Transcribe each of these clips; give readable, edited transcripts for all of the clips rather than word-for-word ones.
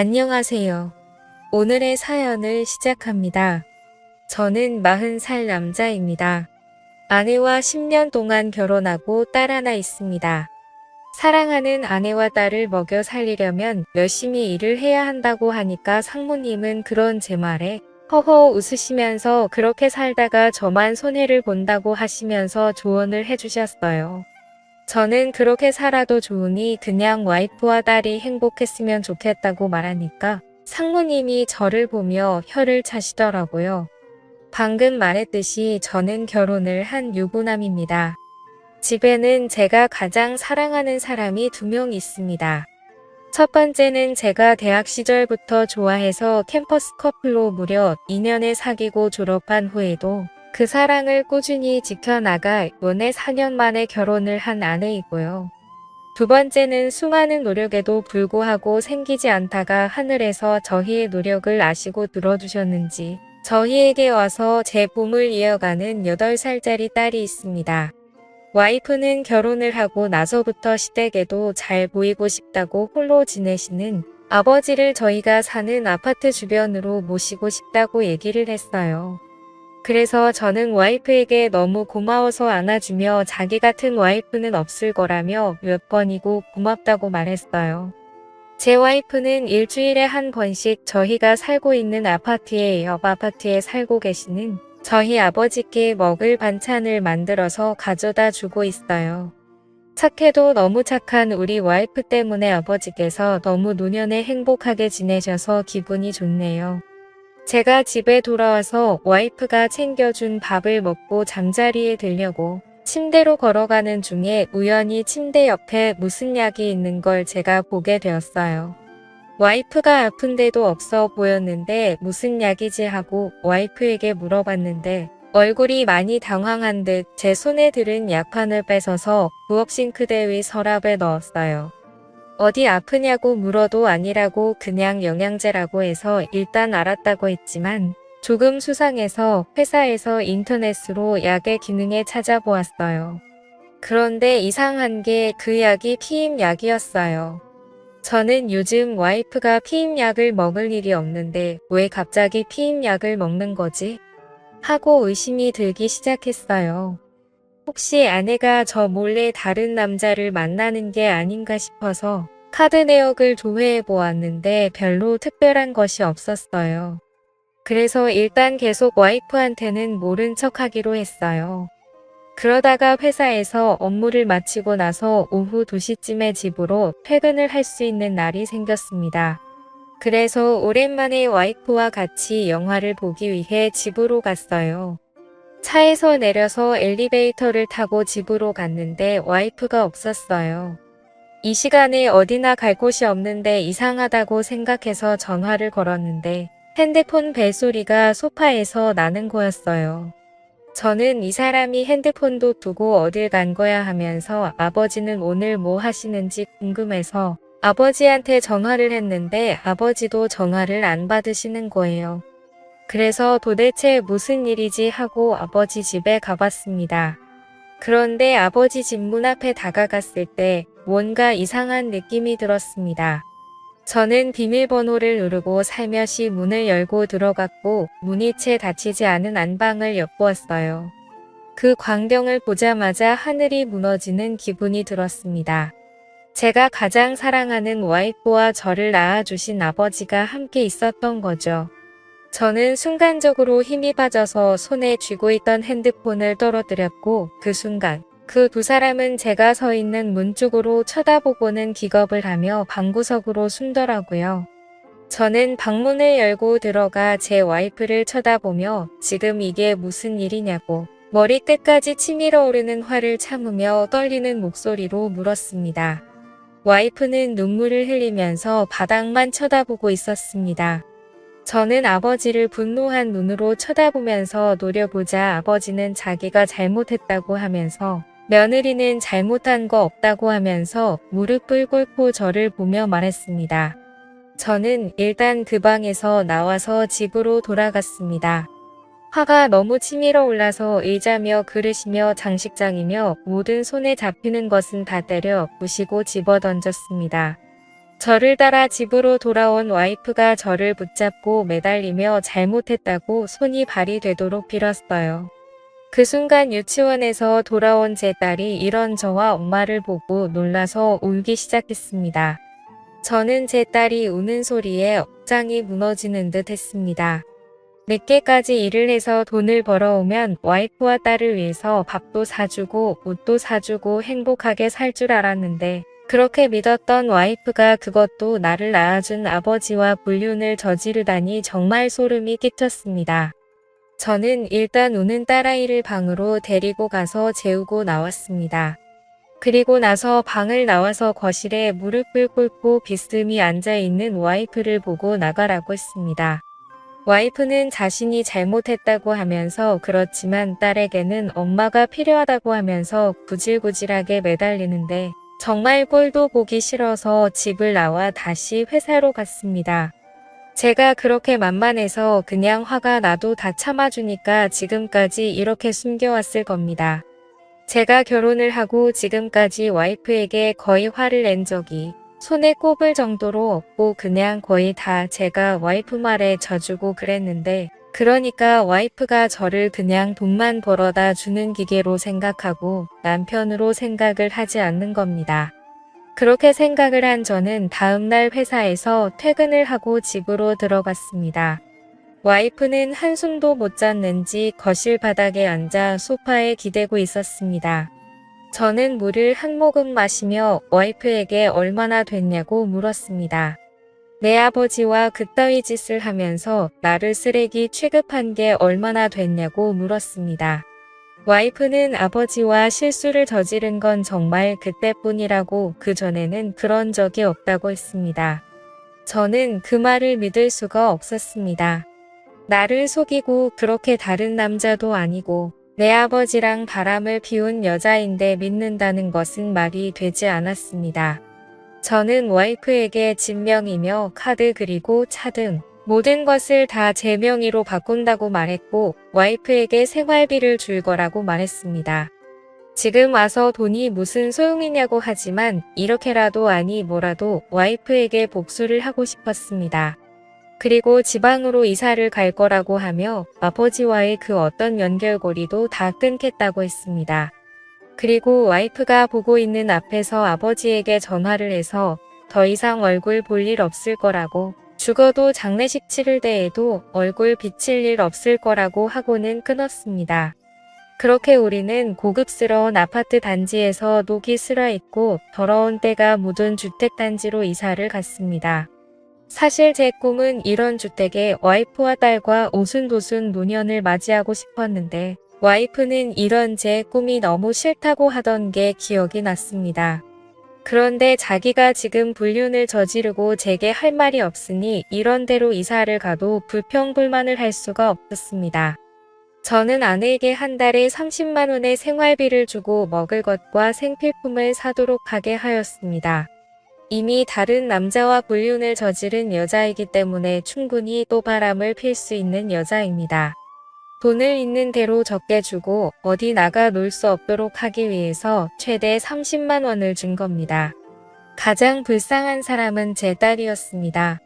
안녕하세요. 오늘의 사연을 시작합니다. 저는 40살 남자입니다. 아내와 10년 동안 결혼하고 딸 하나 있습니다. 사랑하는 아내와 딸을 먹여 살리려면 열심히 일을 해야 한다고 하니까 상무님은 그런 제 말에 허허 웃으시면서 그렇게 살다가 저만 손해를 본다고 하시면서 조언을 해주셨어요. 저는 그렇게 살아도 좋으니 그냥 와이프와 딸이 행복했으면 좋겠다고 말하니까 상무님이 저를 보며 혀를 차시더라고요. 방금 말했듯이 저는 결혼을 한 유부남입니다. 집에는 제가 가장 사랑하는 사람이 2명 있습니다. 첫 번째는 제가 대학 시절부터 좋아해서 캠퍼스 커플로 무려 2년을 사귀고 졸업한 후에도 그 사랑을 꾸준히 지켜나가 연애 4년 만에 결혼을 한 아내이고요. 두 번째는 수많은 노력에도 불구하고 생기지 않다가 하늘에서 저희의 노력을 아시고 들어주셨는지 저희에게 와서 제 봄을 이어가는 8살짜리 딸이 있습니다. 와이프는 결혼을 하고 나서부터 시댁에도 잘 보이고 싶다고 홀로 지내시는 아버지를 저희가 사는 아파트 주변으로 모시고 싶다고 얘기를 했어요. 그래서 저는 와이프에게 너무 고마워서 안아주며 자기 같은 와이프는 없을 거라며 몇 번이고 고맙다고 말했어요. 제 와이프는 일주일에 한 번씩 저희가 살고 있는 아파트의 옆 아파트에 살고 계시는 저희 아버지께 먹을 반찬을 만들어서 가져다 주고 있어요. 착해도 너무 착한 우리 와이프 때문에 아버지께서 너무 노년에 행복하게 지내셔서 기분이 좋네요. 제가 집에 돌아와서 와이프가 챙겨준 밥을 먹고 잠자리에 들려고 침대로 걸어가는 중에 우연히 침대 옆에 무슨 약이 있는 걸 제가 보게 되었어요. 와이프가 아픈 데도 없어 보였는데 무슨 약이지 하고 와이프에게 물어봤는데 얼굴이 많이 당황한 듯 제 손에 들은 약판을 뺏어서 부엌 싱크대 위 서랍에 넣었어요. 어디 아프냐고 물어도 아니라고 그냥 영양제라고 해서 일단 알았다고 했지만 조금 수상해서 회사에서 인터넷으로 약의 기능에 찾아보았어요. 그런데 이상한 게 그 약이 피임약이었어요. 저는 요즘 와이프가 피임약을 먹을 일이 없는데 왜 갑자기 피임약을 먹는 거지? 하고 의심이 들기 시작했어요. 혹시 아내가 저 몰래 다른 남자를 만나는 게 아닌가 싶어서 카드 내역을 조회해 보았는데 별로 특별한 것이 없었어요. 그래서 일단 계속 와이프한테는 모른 척 하기로 했어요. 그러다가 회사에서 업무를 마치고 나서 오후 2시쯤에 집으로 퇴근을 할 수 있는 날이 생겼습니다. 그래서 오랜만에 와이프와 같이 영화를 보기 위해 집으로 갔어요. 차에서 내려서 엘리베이터를 타고 집으로 갔는데 와이프가 없었어요. 이 시간에 어디나 갈 곳이 없는데 이상하다고 생각해서 전화를 걸었는데 핸드폰 벨소리가 소파에서 나는 거였어요. 저는 이 사람이 핸드폰도 두고 어딜 간 거야 하면서 아버지는 오늘 뭐 하시는지 궁금해서 아버지한테 전화를 했는데 아버지도 전화를 안 받으시는 거예요. 그래서 도대체 무슨 일이지 하고 아버지 집에 가봤습니다. 그런데 아버지 집 문 앞에 다가갔을 때 뭔가 이상한 느낌이 들었습니다. 저는 비밀번호를 누르고 살며시 문을 열고 들어갔고 문이 채 닫히지 않은 안방을 엿보았어요. 그 광경을 보자마자 하늘이 무너지는 기분이 들었습니다. 제가 가장 사랑하는 와이프와 저를 낳아주신 아버지가 함께 있었던 거죠. 저는 순간적으로 힘이 빠져서 손에 쥐고 있던 핸드폰을 떨어뜨렸고 그 순간 그 두 사람은 제가 서 있는 문 쪽으로 쳐다보고는 기겁을 하며 방구석으로 숨더라고요. 저는 방문을 열고 들어가 제 와이프를 쳐다보며 지금 이게 무슨 일이냐고 머리끝까지 치밀어 오르는 화를 참으며 떨리는 목소리로 물었습니다. 와이프는 눈물을 흘리면서 바닥만 쳐다보고 있었습니다. 저는 아버지를 분노한 눈으로 쳐다보면서 노려보자 아버지는 자기가 잘못했다고 하면서 며느리는 잘못한 거 없다고 하면서 무릎을 꿇고 저를 보며 말했습니다. 저는 일단 그 방에서 나와서 집으로 돌아갔습니다. 화가 너무 치밀어 올라서 의자며 그릇이며 장식장이며 모든 손에 잡히는 것은 다 때려 부시고 집어던졌습니다. 저를 따라 집으로 돌아온 와이프가 저를 붙잡고 매달리며 잘못했다고 손이 발이 되도록 빌었어요. 그 순간 유치원에서 돌아온 제 딸이 이런 저와 엄마를 보고 놀라서 울기 시작했습니다. 저는 제 딸이 우는 소리에 억장이 무너지는 듯 했습니다. 늦게까지 일을 해서 돈을 벌어오면 와이프와 딸을 위해서 밥도 사주고 옷도 사주고 행복하게 살 줄 알았는데 그렇게 믿었던 와이프가 그것도 나를 낳아준 아버지와 불륜을 저지르다니 정말 소름이 끼쳤습니다. 저는 일단 우는 딸아이를 방으로 데리고 가서 재우고 나왔습니다. 그리고 나서 방을 나와서 거실에 무릎을 꿇고 비스듬히 앉아있는 와이프를 보고 나가라고 했습니다. 와이프는 자신이 잘못했다고 하면서 그렇지만 딸에게는 엄마가 필요하다고 하면서 구질구질하게 매달리는데 정말 꼴도 보기 싫어서 집을 나와 다시 회사로 갔습니다. 제가 그렇게 만만해서 그냥 화가 나도 다 참아주니까 지금까지 이렇게 숨겨왔을 겁니다. 제가 결혼을 하고 지금까지 와이프에게 거의 화를 낸 적이 손에 꼽을 정도로 없고 그냥 거의 다 제가 와이프 말에 져주고 그랬는데 그러니까 와이프가 저를 그냥 돈만 벌어다 주는 기계로 생각하고 남편으로 생각을 하지 않는 겁니다. 그렇게 생각을 한 저는 다음날 회사에서 퇴근을 하고 집으로 들어갔습니다. 와이프는 한숨도 못 잤는지 거실 바닥에 앉아 소파에 기대고 있었습니다. 저는 물을 한 모금 마시며 와이프에게 얼마나 됐냐고 물었습니다. 내 아버지와 그따위 짓을 하면서 나를 쓰레기 취급한 게 얼마나 됐냐고 물었습니다. 와이프는 아버지와 실수를 저지른 건 정말 그때뿐이라고 그전에는 그런 적이 없다고 했습니다. 저는 그 말을 믿을 수가 없었습니다. 나를 속이고 그렇게 다른 남자도 아니고 내 아버지랑 바람을 피운 여자인데 믿는다는 것은 말이 되지 않았습니다. 저는 와이프에게 진명이며 카드 그리고 차 등 모든 것을 다 제 명의로 바꾼다고 말했고 와이프에게 생활비를 줄 거라고 말했습니다. 지금 와서 돈이 무슨 소용이냐고 하지만 이렇게라도 아니 뭐라도 와이프에게 복수를 하고 싶었습니다. 그리고 지방으로 이사를 갈 거라고 하며 아버지와의 그 어떤 연결고리도 다 끊겠다고 했습니다. 그리고 와이프가 보고 있는 앞에서 아버지에게 전화를 해서 더 이상 얼굴 볼 일 없을 거라고 죽어도 장례식 치를 때에도 얼굴 비칠 일 없을 거라고 하고는 끊었습니다. 그렇게 우리는 고급스러운 아파트 단지에서 녹이 슬어있고 더러운 때가 묻은 주택단지로 이사를 갔습니다. 사실 제 꿈은 이런 주택에 와이프와 딸과 오순도순 노년을 맞이하고 싶었는데 와이프는 이런 제 꿈이 너무 싫다고 하던 게 기억이 났습니다. 그런데 자기가 지금 불륜을 저지르고 제게 할 말이 없으니 이런 데로 이사를 가도 불평불만을 할 수가 없었습니다. 저는 아내에게 한 달에 30만 원의 생활비를 주고 먹을 것과 생필품을 사도록 하게 하였습니다. 이미 다른 남자와 불륜을 저지른 여자이기 때문에 충분히 또 바람을 필 수 있는 여자입니다. 돈을 있는 대로 적게 주고 어디 나가 놀 수 없도록 하기 위해서 최대 30만 원을 준 겁니다. 가장 불쌍한 사람은 제 딸이었습니다.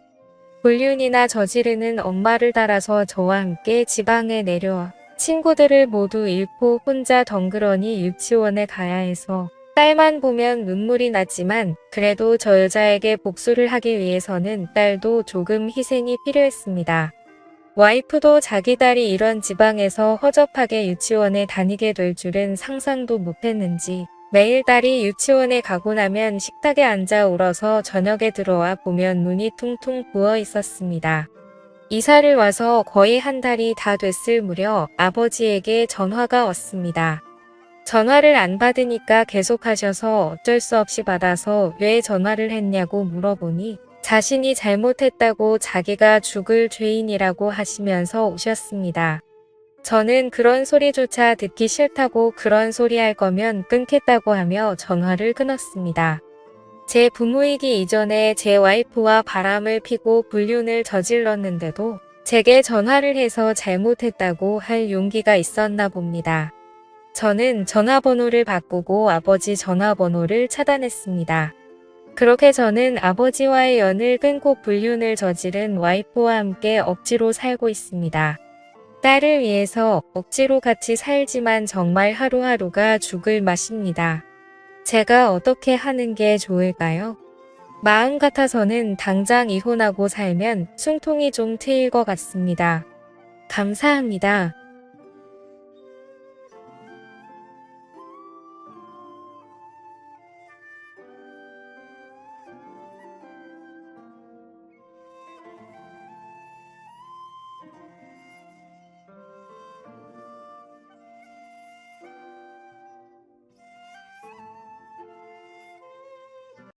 불륜이나 저지르는 엄마를 따라서 저와 함께 지방에 내려와 친구들을 모두 잃고 혼자 덩그러니 유치원에 가야 해서 딸만 보면 눈물이 났지만 그래도 저 여자에게 복수를 하기 위해서는 딸도 조금 희생이 필요했습니다. 와이프도 자기 딸이 이런 지방에서 허접하게 유치원에 다니게 될 줄은 상상도 못했는지 매일 딸이 유치원에 가고 나면 식탁에 앉아 울어서 저녁에 들어와 보면 눈이 퉁퉁 부어 있었습니다. 이사를 와서 거의 한 달이 다 됐을 무렵 아버지에게 전화가 왔습니다. 전화를 안 받으니까 계속하셔서 어쩔 수 없이 받아서 왜 전화를 했냐고 물어보니 자신이 잘못했다고 자기가 죽을 죄인이라고 하시면서 우셨습니다. 저는 그런 소리조차 듣기 싫다고 그런 소리 할 거면 끊겠다고 하며 전화를 끊었습니다. 제 부모이기 이전에 제 와이프와 바람을 피고 불륜을 저질렀는데도 제게 전화를 해서 잘못했다고 할 용기가 있었나 봅니다. 저는 전화번호를 바꾸고 아버지 전화번호를 차단했습니다. 그렇게 저는 아버지와의 연을 끊고 불륜을 저지른 와이프와 함께 억지로 살고 있습니다. 딸을 위해서 억지로 같이 살지만 정말 하루하루가 죽을 맛입니다. 제가 어떻게 하는 게 좋을까요? 마음 같아서는 당장 이혼하고 살면 숨통이 좀 트일 것 같습니다. 감사합니다.